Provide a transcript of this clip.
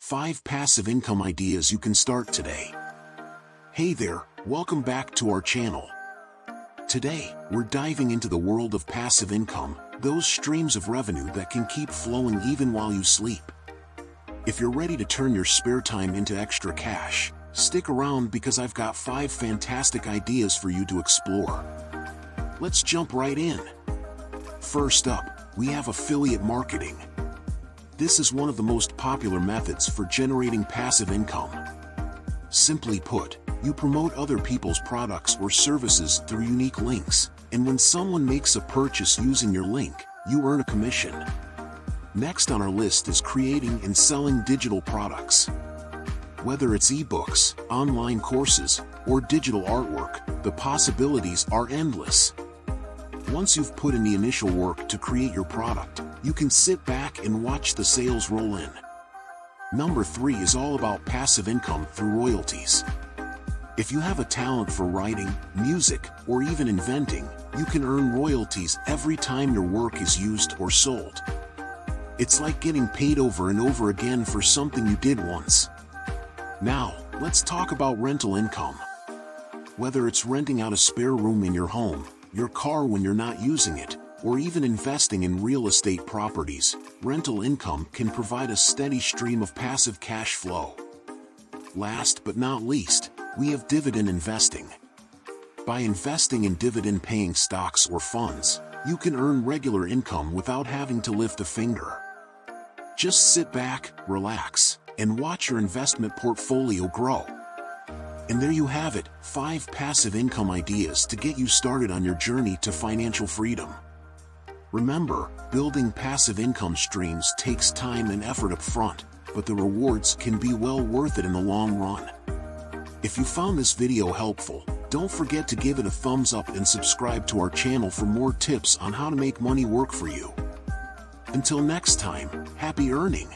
5 passive income ideas you can start today. Hey there, welcome back to our channel. Today, we're diving into the world of passive income, those streams of revenue that can keep flowing even while you sleep. If you're ready to turn your spare time into extra cash, stick around because I've got 5 fantastic ideas for you to explore. Let's jump right in. First up, we have affiliate marketing. This is one of the most popular methods for generating passive income. Simply put, you promote other people's products or services through unique links, and when someone makes a purchase using your link, you earn a commission. Next on our list is creating and selling digital products. Whether it's ebooks, online courses, or digital artwork, the possibilities are endless. Once you've put in the initial work to create your product, you can sit back and watch the sales roll in. Number 3 is all about passive income through royalties. If you have a talent for writing, music, or even inventing, you can earn royalties every time your work is used or sold. It's like getting paid over and over again for something you did once. Now, let's talk about rental income. Whether it's renting out a spare room in your home, your car when you're not using it, or even investing in real estate properties, rental income can provide a steady stream of passive cash flow. Last but not least, we have dividend investing. By investing in dividend-paying stocks or funds, you can earn regular income without having to lift a finger. Just sit back, relax, and watch your investment portfolio grow. And there you have it, 5 passive income ideas to get you started on your journey to financial freedom. Remember, building passive income streams takes time and effort up front, but the rewards can be well worth it in the long run. If you found this video helpful, don't forget to give it a thumbs up and subscribe to our channel for more tips on how to make money work for you. Until next time, happy earning!